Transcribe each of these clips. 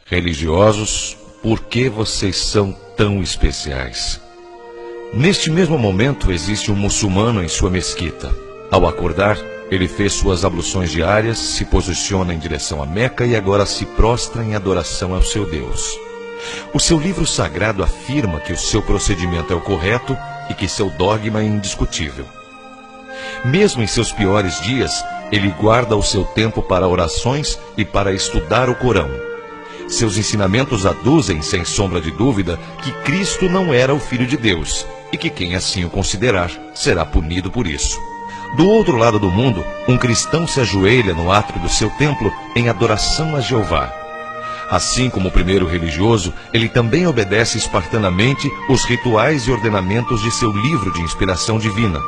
Religiosos, por que vocês são tão especiais? Neste mesmo momento existe um muçulmano em sua mesquita. Ao acordar, ele fez suas abluções diárias, se posiciona em direção a Meca e agora se prostra em adoração ao seu Deus. O seu livro sagrado afirma que o seu procedimento é o correto e que seu dogma é indiscutível. Mesmo em seus piores dias, ele guarda o seu tempo para orações e para estudar o Corão. Seus ensinamentos aduzem, sem sombra de dúvida, que Cristo não era o Filho de Deus e que quem assim o considerar será punido por isso. Do outro lado do mundo, um cristão se ajoelha no átrio do seu templo em adoração a Jeová. Assim como o primeiro religioso, ele também obedece espartanamente os rituais e ordenamentos de seu livro de inspiração divina.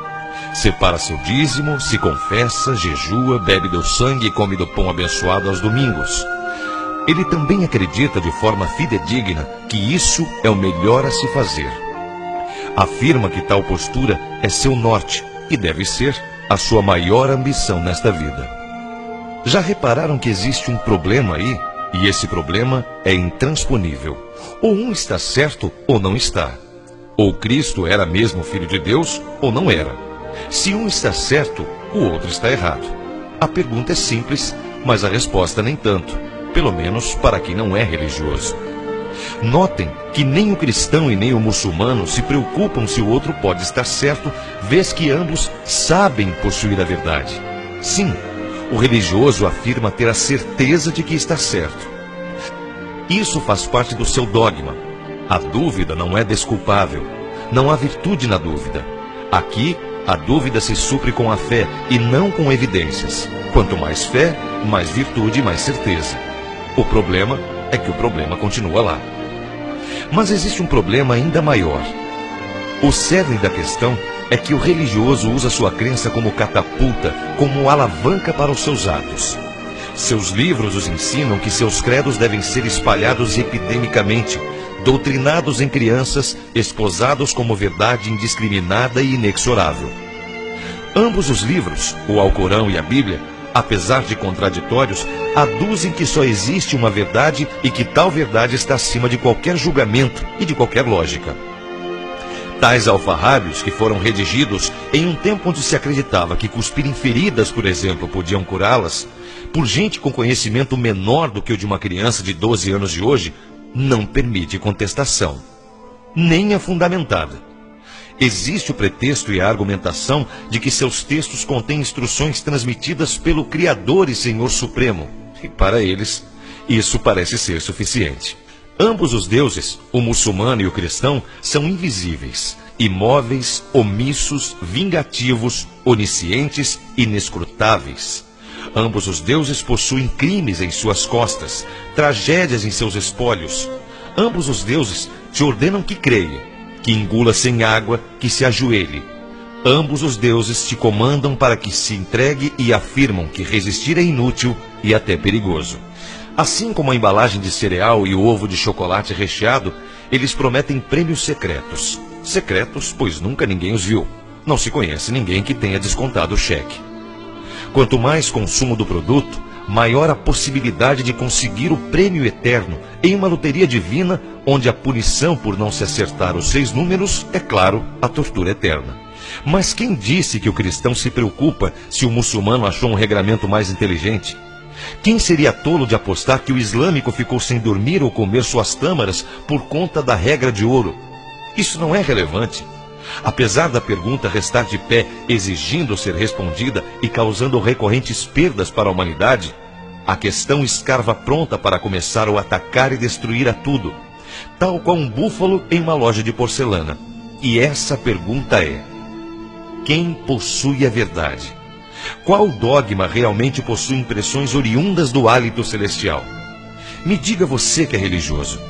Separa seu dízimo, se confessa, jejua, bebe do sangue e come do pão abençoado aos domingos. Ele também acredita de forma fidedigna que isso é o melhor a se fazer. Afirma que tal postura é seu norte e deve ser a sua maior ambição nesta vida. Já repararam que existe um problema aí? E esse problema é intransponível. Ou um está certo ou não está. Ou Cristo era mesmo Filho de Deus ou não era. Se um está certo, o outro está errado. A pergunta é simples, mas a resposta nem tanto. Pelo menos para quem não é religioso. Notem que nem o cristão e nem o muçulmano se preocupam se o outro pode estar certo, vez que ambos sabem possuir a verdade. Sim, o religioso afirma ter a certeza de que está certo. Isso faz parte do seu dogma. A dúvida não é desculpável. Não há virtude na dúvida. Aqui, a dúvida se supre com a fé e não com evidências. Quanto mais fé, mais virtude e mais certeza. O problema é que o problema continua lá. Mas existe um problema ainda maior. O cerne da questão é que o religioso usa sua crença como catapulta, como alavanca para os seus atos. Seus livros os ensinam que seus credos devem ser espalhados epidemicamente, doutrinados em crianças, esposados como verdade indiscriminada e inexorável. Ambos os livros, o Alcorão e a Bíblia, apesar de contraditórios, aduzem que só existe uma verdade e que tal verdade está acima de qualquer julgamento e de qualquer lógica. Tais alfarrábios, que foram redigidos em um tempo onde se acreditava que cuspir em feridas, por exemplo, podiam curá-las, por gente com conhecimento menor do que o de uma criança de 12 anos de hoje, não permite contestação, nem a fundamentada. Existe o pretexto e a argumentação de que seus textos contêm instruções transmitidas pelo Criador e Senhor Supremo, e para eles, isso parece ser suficiente. Ambos os deuses, o muçulmano e o cristão, são invisíveis, imóveis, omissos, vingativos, oniscientes, inescrutáveis. Ambos os deuses possuem crimes em suas costas, tragédias em seus espólios. Ambos os deuses te ordenam que creia, que engula sem água, que se ajoelhe. Ambos os deuses te comandam para que se entregue e afirmam que resistir é inútil e até perigoso. Assim como a embalagem de cereal e o ovo de chocolate recheado, eles prometem prêmios secretos. Secretos, pois nunca ninguém os viu. Não se conhece ninguém que tenha descontado o cheque. Quanto mais consumo do produto, maior a possibilidade de conseguir o prêmio eterno em uma loteria divina, onde a punição por não se acertar os 6 números é, claro, a tortura eterna. Mas quem disse que o cristão se preocupa se o muçulmano achou um regramento mais inteligente? Quem seria tolo de apostar que o islâmico ficou sem dormir ou comer suas tâmaras por conta da regra de ouro? Isso não é relevante. Apesar da pergunta restar de pé, exigindo ser respondida e causando recorrentes perdas para a humanidade, a questão escarva pronta para começar a atacar e destruir a tudo, tal qual um búfalo em uma loja de porcelana. E essa pergunta é: quem possui a verdade? Qual dogma realmente possui impressões oriundas do hálito celestial? Me diga você que é religioso,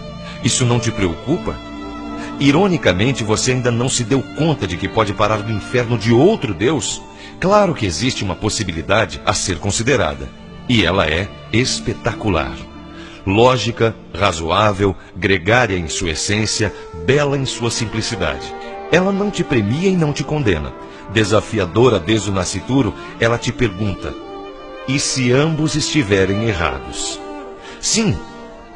isso não te preocupa? Ironicamente, você ainda não se deu conta de que pode parar no inferno de outro Deus? Claro que existe uma possibilidade a ser considerada, e ela é espetacular. Lógica, razoável, gregária em sua essência, bela em sua simplicidade. Ela não te premia e não te condena. Desafiadora desde o nascituro, ela te pergunta: e se ambos estiverem errados? Sim,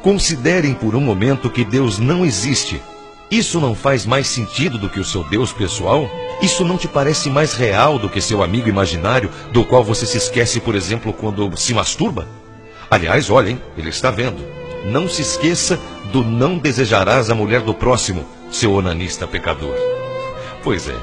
Considerem por um momento que Deus não existe. Isso não faz mais sentido do que o seu Deus pessoal? Isso não te parece mais real do que seu amigo imaginário, do qual você se esquece, por exemplo, quando se masturba? Aliás, olhem, ele está vendo. Não se esqueça do não desejarás a mulher do próximo, seu onanista pecador. Pois é,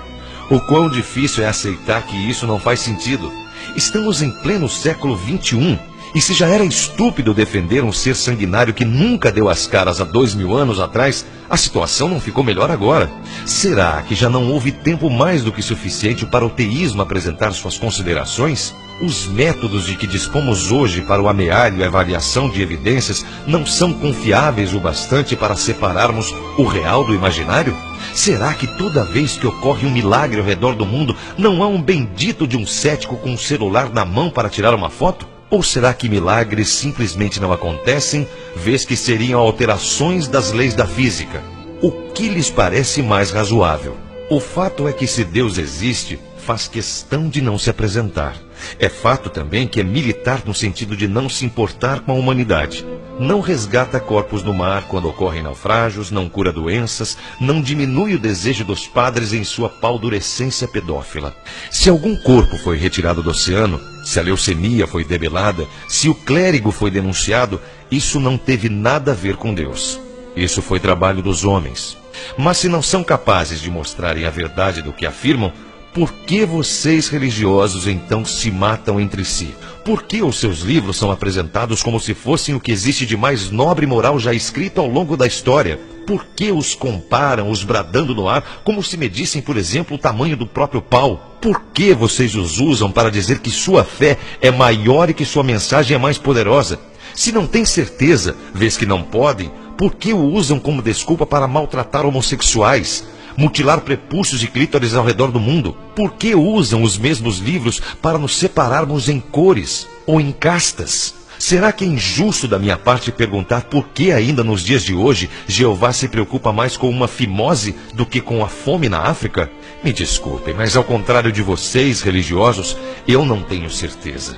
o quão difícil é aceitar que isso não faz sentido. Estamos em pleno século XXI, e se já era estúpido defender um ser sanguinário que nunca deu as caras há 2000 anos atrás, a situação não ficou melhor agora. Será que já não houve tempo mais do que suficiente para o teísmo apresentar suas considerações? Os métodos de que dispomos hoje para o amealho e avaliação de evidências não são confiáveis o bastante para separarmos o real do imaginário? Será que toda vez que ocorre um milagre ao redor do mundo, não há um bendito de um cético com um celular na mão para tirar uma foto? Ou será que milagres simplesmente não acontecem, vez que seriam alterações das leis da física? O que lhes parece mais razoável? O fato é que se Deus existe, faz questão de não se apresentar. É fato também que é militar no sentido de não se importar com a humanidade. Não resgata corpos no mar quando ocorrem naufrágios, não cura doenças, não diminui o desejo dos padres em sua paldurecência pedófila. Se algum corpo foi retirado do oceano, se a leucemia foi debelada, se o clérigo foi denunciado, isso não teve nada a ver com Deus. Isso foi trabalho dos homens. Mas se não são capazes de mostrarem a verdade do que afirmam, por que vocês religiosos então se matam entre si? Por que os seus livros são apresentados como se fossem o que existe de mais nobre e moral já escrito ao longo da história? Por que os comparam, os bradando no ar, como se medissem, por exemplo, o tamanho do próprio pau? Por que vocês os usam para dizer que sua fé é maior e que sua mensagem é mais poderosa? Se não têm certeza, vez que não podem, por que o usam como desculpa para maltratar homossexuais? Mutilar prepúcios e clítoris ao redor do mundo? Por que usam os mesmos livros para nos separarmos em cores ou em castas? Será que é injusto da minha parte perguntar por que ainda nos dias de hoje Jeová se preocupa mais com uma fimose do que com a fome na África? Me desculpem, mas ao contrário de vocês, religiosos, eu não tenho certeza.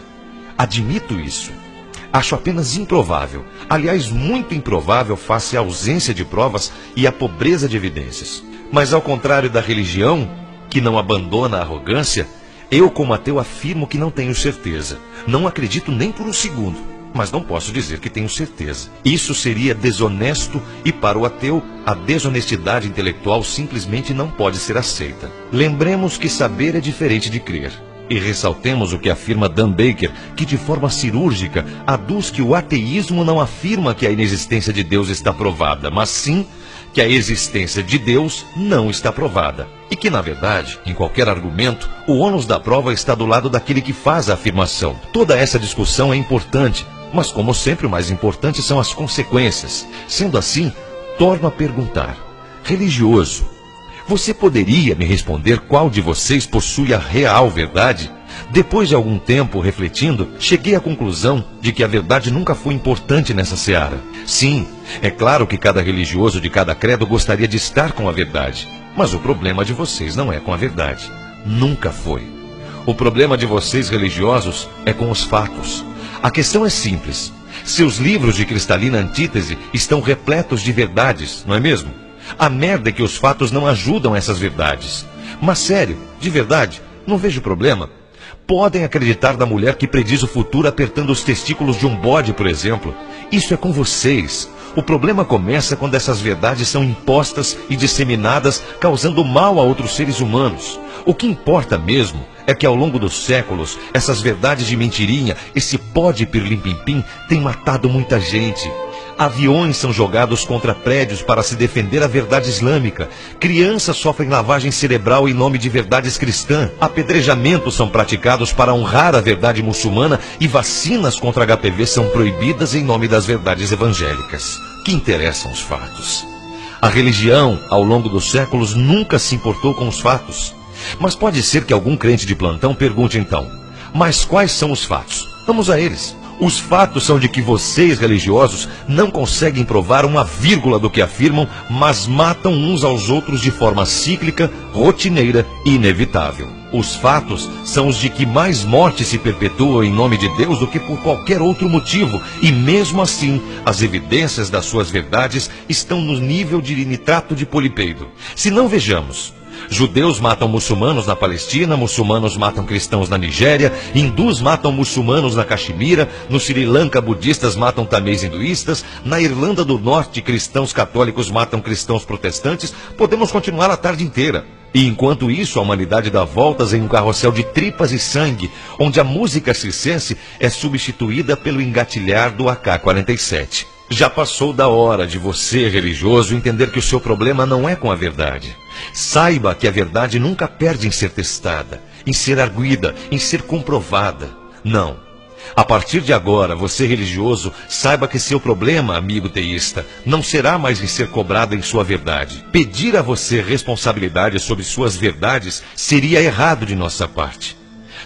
Admito isso. Acho apenas improvável, aliás, muito improvável face à ausência de provas e à pobreza de evidências. Mas ao contrário da religião, que não abandona a arrogância, eu como ateu afirmo que não tenho certeza. Não acredito nem por um segundo, mas não posso dizer que tenho certeza. Isso seria desonesto e para o ateu, a desonestidade intelectual simplesmente não pode ser aceita. Lembremos que saber é diferente de crer. E ressaltemos o que afirma Dan Baker, que de forma cirúrgica aduz que o ateísmo não afirma que a inexistência de Deus está provada, mas sim que a existência de Deus não está provada. E que, na verdade, em qualquer argumento, o ônus da prova está do lado daquele que faz a afirmação. Toda essa discussão é importante, mas como sempre o mais importante são as consequências. Sendo assim, torno a perguntar: religioso, você poderia me responder qual de vocês possui a real verdade? Depois de algum tempo refletindo, cheguei à conclusão de que a verdade nunca foi importante nessa seara. Sim, é claro que cada religioso de cada credo gostaria de estar com a verdade. Mas o problema de vocês não é com a verdade. Nunca foi. O problema de vocês religiosos é com os fatos. A questão é simples. Seus livros de cristalina antítese estão repletos de verdades, não é mesmo? A merda é que os fatos não ajudam essas verdades. Mas sério, de verdade, não vejo problema. Podem acreditar na mulher que prediz o futuro apertando os testículos de um bode, por exemplo. Isso é com vocês. O problema começa quando essas verdades são impostas e disseminadas, causando mal a outros seres humanos. O que importa mesmo é que ao longo dos séculos, essas verdades de mentirinha, esse pó de pirlim-pim-pim, tem matado muita gente. Aviões são jogados contra prédios para se defender a verdade islâmica. Crianças sofrem lavagem cerebral em nome de verdades cristãs. Apedrejamentos são praticados para honrar a verdade muçulmana e vacinas contra HPV são proibidas em nome das verdades evangélicas. Que interessam os fatos? A religião, ao longo dos séculos, nunca se importou com os fatos. Mas pode ser que algum crente de plantão pergunte então: mas quais são os fatos? Vamos a eles. Os fatos são de que vocês, religiosos, não conseguem provar uma vírgula do que afirmam, mas matam uns aos outros de forma cíclica, rotineira e inevitável. Os fatos são os de que mais mortes se perpetuam em nome de Deus do que por qualquer outro motivo. E mesmo assim, as evidências das suas verdades estão no nível de nitrato de polipeido. Se não, vejamos. Judeus matam muçulmanos na Palestina, muçulmanos matam cristãos na Nigéria, hindus matam muçulmanos na Caxemira, no Sri Lanka budistas matam tamês hinduístas, na Irlanda do Norte cristãos católicos matam cristãos protestantes. Podemos continuar a tarde inteira. E enquanto isso, a humanidade dá voltas em um carrossel de tripas e sangue, onde a música circense é substituída pelo engatilhar do AK-47. Já passou da hora de você, religioso, entender que o seu problema não é com a verdade. Saiba que a verdade nunca perde em ser testada, em ser arguida, em ser comprovada. Não. A partir de agora, você religioso, saiba que seu problema, amigo teísta, não será mais em ser cobrado em sua verdade. Pedir a você responsabilidade sobre suas verdades seria errado de nossa parte.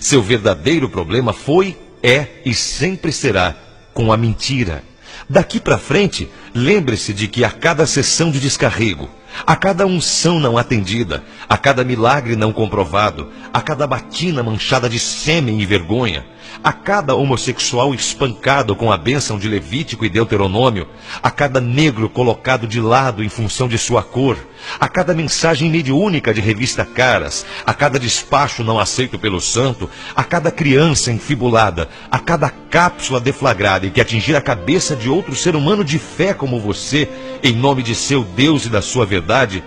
Seu verdadeiro problema foi, é e sempre será com a mentira. Daqui para frente, lembre-se de que a cada sessão de descarrego, a cada unção não atendida, a cada milagre não comprovado, a cada batina manchada de sêmen e vergonha, a cada homossexual espancado com a bênção de Levítico e Deuteronômio, a cada negro colocado de lado em função de sua cor, a cada mensagem mediúnica de revista Caras, a cada despacho não aceito pelo santo, a cada criança enfibulada, a cada cápsula deflagrada e que atingir a cabeça de outro ser humano de fé como você, em nome de seu Deus e da sua verdade,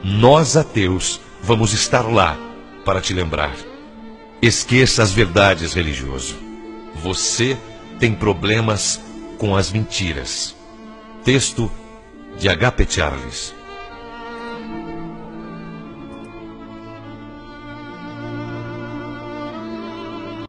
nós ateus vamos estar lá para te lembrar. Esqueça as verdades, religioso. Você tem problemas com as mentiras. Texto de H.P. Charles.